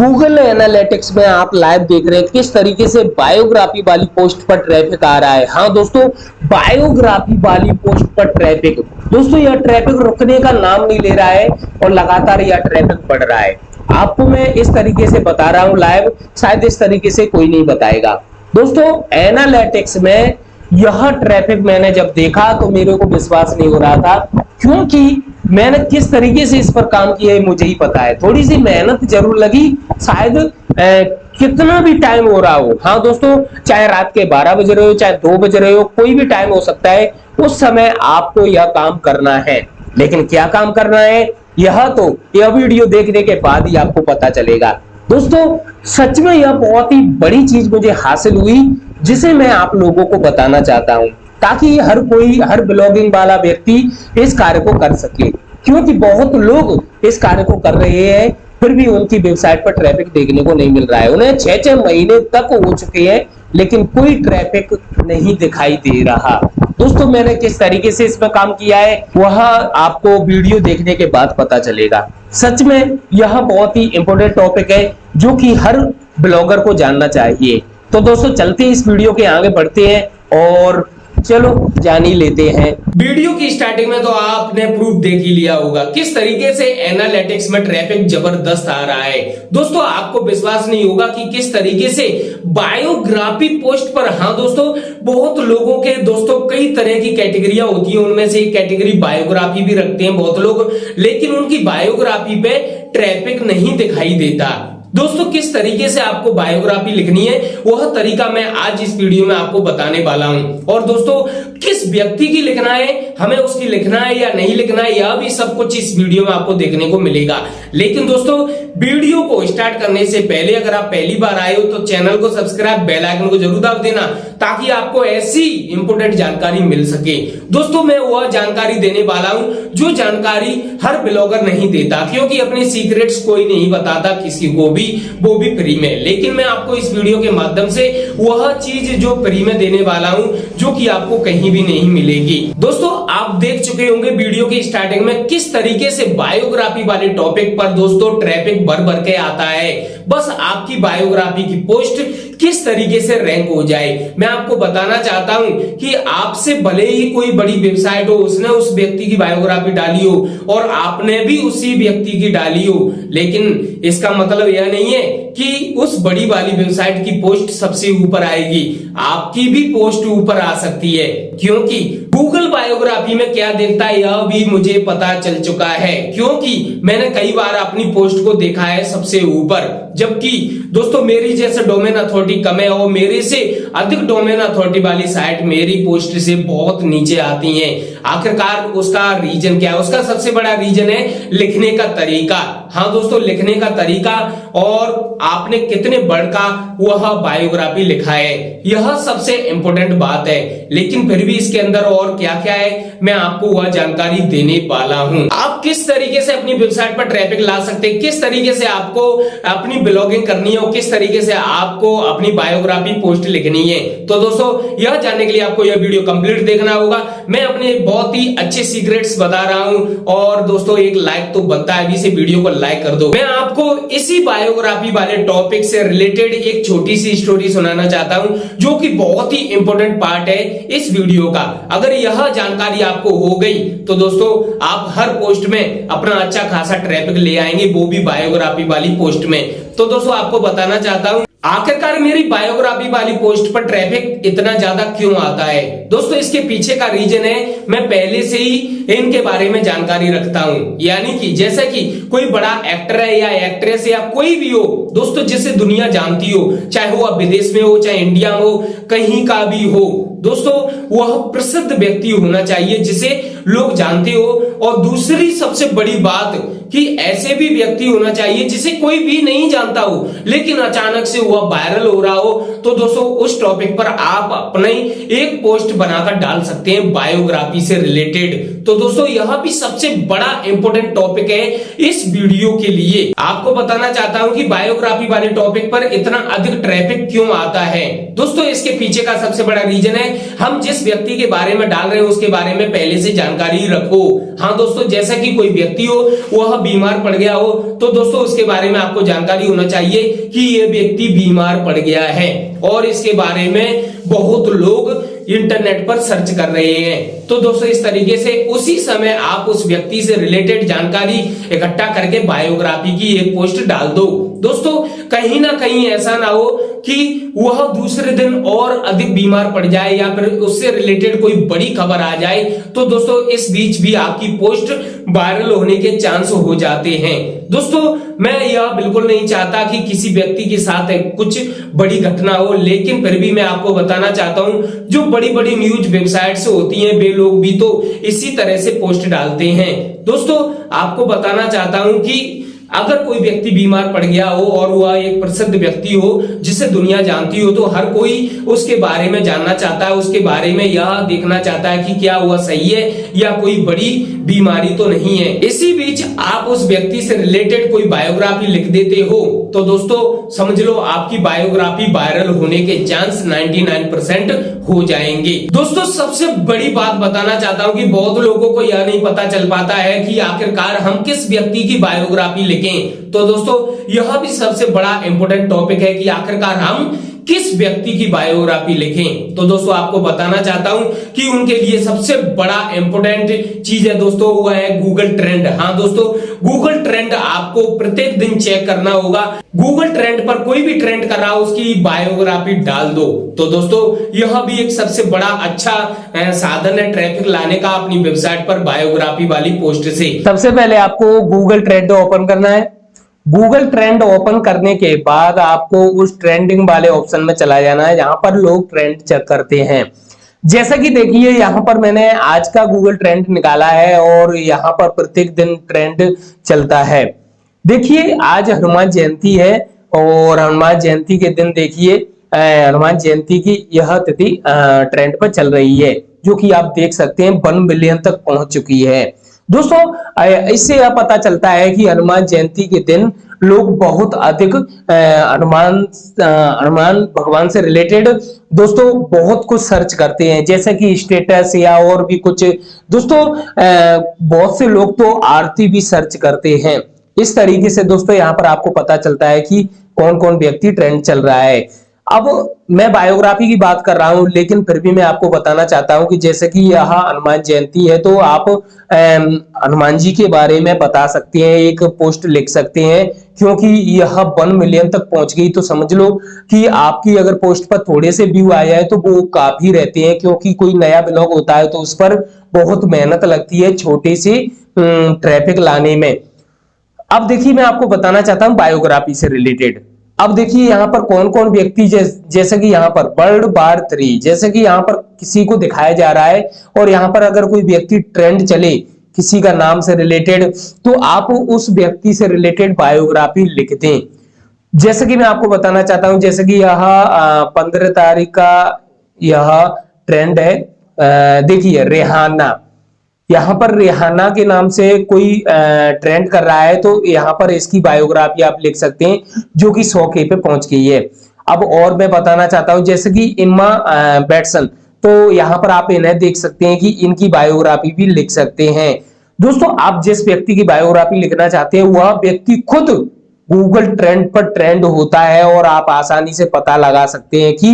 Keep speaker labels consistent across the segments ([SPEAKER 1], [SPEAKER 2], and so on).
[SPEAKER 1] Google analytics में आप live देख रहे हैं किस तरीके से बायोग्राफी वाली पोस्ट पर ट्रैफिक आ रहा है। हाँ दोस्तों, बायोग्राफी वाली पोस्ट पर ट्रैफिक, दोस्तों यह ट्रैफिक रुकने का नाम नहीं ले रहा है और लगातार यह ट्रैफिक बढ़ रहा है। आपको मैं इस तरीके से बता रहा हूं लाइव, शायद इस तरीके से कोई नहीं बताएगा। दोस्तों एनालिटिक्स में यह ट्रैफिक मैंने जब देखा तो मेरे को विश्वास नहीं हो रहा था, क्योंकि मैंने किस तरीके से इस पर काम किया है मुझे ही पता है। थोड़ी सी मेहनत जरूर लगी, शायद कितना भी टाइम हो रहा हो। हाँ दोस्तों, चाहे रात के 12 बज रहे हो, चाहे 2 बज रहे हो, कोई भी टाइम हो सकता है, उस समय आपको यह काम करना है। लेकिन क्या काम करना है यह वीडियो देखने के बाद ही आपको पता चलेगा। दोस्तों सच में यह बहुत ही बड़ी चीज मुझे हासिल हुई, जिसे मैं आप लोगों को बताना चाहता हूं, ताकि हर ब्लॉगिंग वाला व्यक्ति इस कार्य को कर सके। क्योंकि बहुत लोग इस कार्य को कर रहे हैं, फिर भी उनकी वेबसाइट पर ट्रैफिक देखने को नहीं मिल रहा है। उन्हें 6-6 महीने तक हो चुके हैं, लेकिन कोई ट्रैफिक नहीं दिखाई दे रहा। दोस्तों मैंने किस तरीके से इसमें काम किया है वह आपको वीडियो देखने के बाद पता चलेगा। सच में यह बहुत ही इंपॉर्टेंट टॉपिक है जो कि हर ब्लॉगर को जानना चाहिए। तो दोस्तों चलते हैं, इस वीडियो के आगे बढ़ते हैं और चलो जान ही लेते हैं।
[SPEAKER 2] वीडियो की स्टार्टिंग में तो आपने प्रूफ देख ही लिया होगा किस तरीके से एनालिटिक्स में ट्रैफिक जबरदस्त आ रहा है। दोस्तों आपको विश्वास नहीं होगा कि किस तरीके से बायोग्राफी पोस्ट पर, हाँ दोस्तों, बहुत लोगों के दोस्तों कई तरह की कैटेगरियां होती है, उनमें से एक कैटेगरी बायोग्राफी भी रखते हैं बहुत लोग, लेकिन उनकी बायोग्राफी पे ट्रैफिक नहीं दिखाई देता। दोस्तों किस तरीके से आपको बायोग्राफी लिखनी है वह तरीका मैं आज इस वीडियो में आपको बताने वाला हूं। और दोस्तों किस व्यक्ति की लिखना है, हमें उसकी लिखना है या नहीं लिखना है, यह भी सब कुछ इस वीडियो में आपको देखने को मिलेगा। लेकिन दोस्तों वीडियो को स्टार्ट करने से पहले अगर आप पहली बार आए हो तो चैनल को सब्सक्राइब, बेल आइकन को जरूर दबा देना, ताकि आपको ऐसी इंपोर्टेंट जानकारी मिल सके। दोस्तों मैं वह जानकारी देने वाला हूं जो जानकारी हर ब्लॉगर नहीं देता, क्योंकि अपने सीक्रेट्स कोई नहीं बताता किसी को भी, वो भी फ्री में। लेकिन मैं आपको इस वीडियो के माध्यम से वह चीज जो फ्री में देने वाला हूं, जो कि आपको कहीं भी नहीं मिलेगी। दोस्तों आप देख चुके होंगे वीडियो की स्टार्टिंग में किस तरीके से बायोग्राफी वाले टॉपिक पर दोस्तों ट्रैफिक भर के आता है। बस आपकी बायोग्राफी की पोस्ट किस तरीके से रैंक हो जाए। मैं आपको बताना चाहता हूं कि आपसे भले ही कोई बड़ी वेबसाइट हो, उसने उस व्यक्ति की बायोग्राफी डाली हो और आपने भी उसी व्यक्ति की डाली हो, लेकिन इसका मतलब यह नहीं है कि उस बड़ी वाली वेबसाइट की पोस्ट सबसे ऊपर आएगी। आपकी भी पोस्ट ऊपर आ सकती है, क्योंकि गूगल बायोग्राफी में क्या देखता है यह भी मुझे पता चल चुका है, क्योंकि मैंने कई बार अपनी पोस्ट को देखा है सबसे ऊपर। जबकि दोस्तों मेरी जैसे डोमेन अथॉरिटी कम है और मेरे से अधिक डोमेन अथॉरिटी वाली साइट मेरी पोस्ट से बहुत नीचे आती हैं। आखिरकार उसका रीजन क्या है? उसका सबसे बड़ा रीजन है लिखने का तरीका। हाँ दोस्तों, लिखने का तरीका और आपने कितने वर्ड का वह बायोग्राफी लिखा है, यह सबसे इंपॉर्टेंट बात है। लेकिन फिर भी इसके अंदर और क्या क्या है मैं आपको वह जानकारी देने वाला हूं। आप किस तरीके से अपनी वेबसाइट पर ट्रैफिक ला सकते हैं, किस तरीके से आपको अपनी ब्लॉगिंग करनी है और किस तरीके से आपको अपनी बायोग्राफी पोस्ट लिखनी है। तो दोस्तों यह जानने के लिए आपको यह वीडियो कंप्लीट देखना होगा। मैं अपने बहुत ही अच्छे सीक्रेट्स बता रहा हूं और दोस्तों एक लाइक तो बनता है, अभी से वीडियो को लाइक कर दो। मैं आपको इसी बायोग्राफी वाले टॉपिक से रिलेटेड एक छोटी सी स्टोरी सुनाना चाहता हूं, जो कि बहुत ही इंपॉर्टेंट पार्ट है इस वीडियो का। अगर यह जानकारी आपको हो गई तो दोस्तों आप हर पोस्ट में अपना अच्छा खासा ट्रैफिक ले आएंगे, वो भी बायोग्राफी वाली पोस्ट में। तो दोस्तों आपको बताना चाहता हूं आखिरकार मेरी बायोग्राफी वाली पोस्ट पर ट्रैफिक इतना ज्यादा क्यों आता है। दोस्तों इसके पीछे का रीजन है, मैं पहले से ही इनके बारे में जानकारी रखता हूं। यानी कि जैसे कि कोई बड़ा एक्टर है या एक्ट्रेस या कोई भी हो दोस्तों, जिसे दुनिया जानती हो, चाहे वो विदेश में हो चाहे इंडिया में हो, कहीं का भी हो दोस्तों, वह प्रसिद्ध व्यक्ति होना चाहिए जिसे लोग जानते हो। और दूसरी सबसे बड़ी बात कि ऐसे भी व्यक्ति होना चाहिए जिसे कोई भी नहीं जानता हो, लेकिन अचानक से वह वायरल हो रहा हो। तो दोस्तों उस टॉपिक पर आप अपने एक पोस्ट बनाकर डाल सकते हैं बायोग्राफी से रिलेटेड। तो दोस्तों यह भी सबसे बड़ा इंपॉर्टेंट टॉपिक है इस वीडियो के लिए। आपको बताना चाहता हूं कि बायोग्राफी वाले टॉपिक पर इतना अधिक ट्रैफिक क्यों आता है। दोस्तों इसके पीछे का सबसे बड़ा रीजन है हम जिस व्यक्ति के बारे में डाल रहे हैं उसके बारे में पहले से जानकारी रखो। हाँ दोस्तों, जैसा कि कोई व्यक्ति हो वह बीमार पड़ गया हो तो दोस्तों उसके बारे में आपको जानकारी होना चाहिए कि यह व्यक्ति बीमार पड़ गया है और इसके बारे में बहुत लोग इंटरनेट पर सर्च कर रहे हैं। तो दोस्तों इस तरीके से उसी समय आप उस व्यक्ति से रिलेटेड जानकारी इकट्ठा करके बायोग्राफी की एक पोस्ट डाल दो। दोस्तों कहीं ना कहीं ऐसा ना हो कि वह दूसरे दिन और अधिक बीमार पड़ जाए या फिर उससे रिलेटेड कोई बड़ी खबर आ जाए, तो दोस्तों इस बीच भी आपकी पोस्ट वायरल होने के चांस हो जाते हैं। दोस्तों मैं यह बिल्कुल नहीं चाहता कि किसी व्यक्ति के साथ कुछ बड़ी घटना हो, लेकिन फिर भी मैं आपको बताना चाहता हूं जो बड़ी बड़ी न्यूज वेबसाइट्स होती हैं वे लोग भी तो इसी तरह से पोस्ट डालते हैं। दोस्तों आपको बताना चाहता हूं कि अगर कोई व्यक्ति बीमार पड़ गया हो और वह एक प्रसिद्ध व्यक्ति हो जिसे दुनिया जानती हो तो हर कोई उसके बारे में जानना चाहता है, उसके बारे में यह देखना चाहता है कि क्या हुआ सही है या कोई बड़ी बीमारी तो नहीं है। इसी बीच आप उस व्यक्ति से रिलेटेड कोई बायोग्राफी लिख देते हो तो दोस्तों समझ लो आपकी बायोग्राफी वायरल होने के चांस 99% हो जाएंगे। दोस्तों सबसे बड़ी बात बताना चाहता हूं कि बहुत लोगों को यह नहीं पता चल पाता है कि आखिरकार हम किस व्यक्ति की बायोग्राफी लिखें। तो दोस्तों यह भी सबसे बड़ा इंपॉर्टेंट टॉपिक है कि आखिरकार हम किस व्यक्ति की बायोग्राफी लिखें। तो दोस्तों आपको बताना चाहता हूं कि उनके लिए सबसे बड़ा इंपॉर्टेंट चीज है दोस्तों वो है गूगल ट्रेंड। हाँ दोस्तों गूगल ट्रेंड आपको प्रत्येक दिन चेक करना होगा। गूगल ट्रेंड पर कोई भी ट्रेंड कर रहा हो उसकी बायोग्राफी डाल दो। तो दोस्तों यह भी एक सबसे बड़ा अच्छा साधन है ट्रैफिक लाने का अपनी वेबसाइट पर बायोग्राफी वाली पोस्ट से।
[SPEAKER 1] सबसे पहले आपको गूगल ट्रेंड ओपन करना है। गूगल ट्रेंड ओपन करने के बाद आपको उस ट्रेंडिंग वाले ऑप्शन में चला जाना है जहां पर लोग ट्रेंड चेक करते हैं। जैसा कि देखिए यहाँ पर मैंने आज का गूगल ट्रेंड निकाला है और यहाँ पर प्रत्येक दिन ट्रेंड चलता है। देखिए आज हनुमान जयंती है और हनुमान जयंती के दिन देखिए हनुमान जयंती की यह तिथि ट्रेंड पर चल रही है जो कि आप देख सकते हैं 1 मिलियन तक पहुंच चुकी है। दोस्तों इससे यह पता चलता है कि हनुमान जयंती के दिन लोग बहुत अधिक हनुमान भगवान से रिलेटेड दोस्तों बहुत कुछ सर्च करते हैं, जैसे कि स्टेटस या और भी कुछ। दोस्तों बहुत से लोग तो आरती भी सर्च करते हैं। इस तरीके से दोस्तों यहाँ पर आपको पता चलता है कि कौन कौन व्यक्ति ट्रेंड चल रहा है। अब मैं बायोग्राफी की बात कर रहा हूं लेकिन फिर भी मैं आपको बताना चाहता हूं कि जैसे कि यह हनुमान जयंती है तो आप हनुमान जी के बारे में बता सकते हैं, एक पोस्ट लिख सकते हैं, क्योंकि यह 1 मिलियन तक पहुंच गई तो समझ लो कि आपकी अगर पोस्ट पर थोड़े से व्यू आ जाए तो वो काफी रहते हैं, क्योंकि कोई नया ब्लॉग होता है तो उस पर बहुत मेहनत लगती है छोटी सी ट्रैफिक लाने में। अब देखिए मैं आपको बताना चाहता हूं बायोग्राफी से रिलेटेड। अब देखिए यहाँ पर कौन कौन व्यक्ति जैसे कि यहाँ पर वर्ल्ड वार 3 जैसे कि यहाँ पर किसी को दिखाया जा रहा है और यहाँ पर अगर कोई व्यक्ति ट्रेंड चले किसी का नाम से रिलेटेड तो आप उस व्यक्ति से रिलेटेड बायोग्राफी लिख दें। जैसे कि मैं आपको बताना चाहता हूं जैसे कि यह 15 तारीख का यह ट्रेंड है। देखिए रेहाना, यहाँ पर रेहाना के नाम से कोई ट्रेंड कर रहा है तो यहाँ पर इसकी बायोग्राफी आप लिख सकते हैं जो कि 100K पे पहुंच गई है। अब और मैं बताना चाहता हूं जैसे कि इम्मा बैटसन, तो यहाँ पर आप इन्हें देख सकते हैं कि इनकी बायोग्राफी भी लिख सकते हैं। दोस्तों आप जिस व्यक्ति की बायोग्राफी लिखना चाहते हैं वह व्यक्ति खुद गूगल ट्रेंड पर ट्रेंड होता है और आप आसानी से पता लगा सकते हैं कि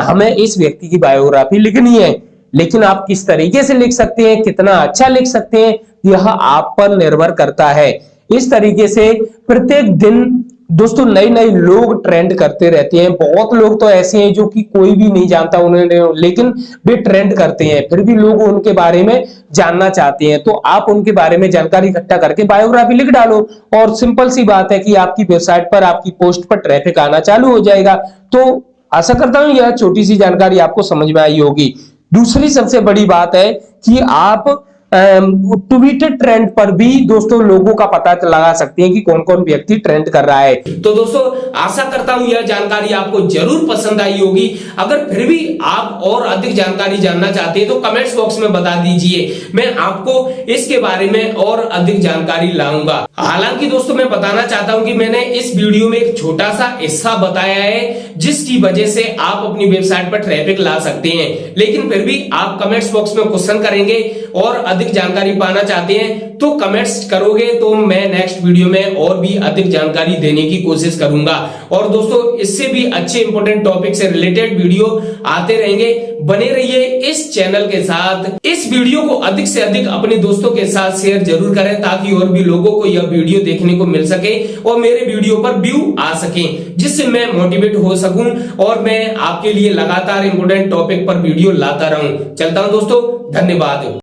[SPEAKER 1] हमें इस व्यक्ति की बायोग्राफी लिखनी है। लेकिन आप किस तरीके से लिख सकते हैं, कितना अच्छा लिख सकते हैं, यह आप पर निर्भर करता है। इस तरीके से प्रत्येक दिन दोस्तों नए नए लोग ट्रेंड करते रहते हैं। बहुत लोग तो ऐसे हैं जो कि कोई भी नहीं जानता उन्हें, लेकिन वे ट्रेंड करते हैं, फिर भी लोग उनके बारे में जानना चाहते हैं। तो आप उनके बारे में जानकारी इकट्ठा करके बायोग्राफी लिख डालो और सिंपल सी बात है कि आपकी वेबसाइट पर आपकी पोस्ट पर ट्रैफिक आना चालू हो जाएगा। तो आशा करता हूं यह छोटी सी जानकारी आपको समझ में आई होगी। दूसरी सबसे बड़ी बात है कि आप ट्विटर ट्रेंड पर भी दोस्तों लोगों का पता लगा सकते हैं कि कौन कौन व्यक्ति ट्रेंड कर रहा है।
[SPEAKER 2] तो दोस्तों आशा करता हूं यह जानकारी आपको जरूर पसंद आई होगी। अगर फिर भी आप और अधिक जानकारी जानना चाहते हैं तो कमेंट्स बॉक्स में बता दीजिए, मैं आपको इसके बारे में और अधिक जानकारी लाऊंगा। हालांकि दोस्तों मैं बताना चाहता हूं कि मैंने इस वीडियो में एक छोटा सा हिस्सा बताया है जिसकी वजह से आप अपनी वेबसाइट पर ट्रैफिक ला सकते हैं, लेकिन फिर भी आप कमेंट्स बॉक्स में क्वेश्चन करेंगे और अधिक जानकारी पाना चाहते हैं तो कमेंट्स करोगे तो मैं नेक्स्ट वीडियो में और भी अधिक जानकारी देने की कोशिश करूंगा। और दोस्तों इससे भी अच्छे इंपॉर्टेंट टॉपिक से रिलेटेड वीडियो आते रहेंगे, बने रहिए इस चैनल के साथ। इस वीडियो को अधिक से अधिक अपने दोस्तों के साथ शेयर जरूर करें ताकि और भी लोगों को यह वीडियो देखने को मिल सके और मेरे वीडियो पर व्यू आ सके, जिससे मैं मोटिवेट हो सकूं और मैं आपके लिए लगातार इंपॉर्टेंट टॉपिक पर वीडियो लाता रहूं। चलता हूं दोस्तों, धन्यवाद।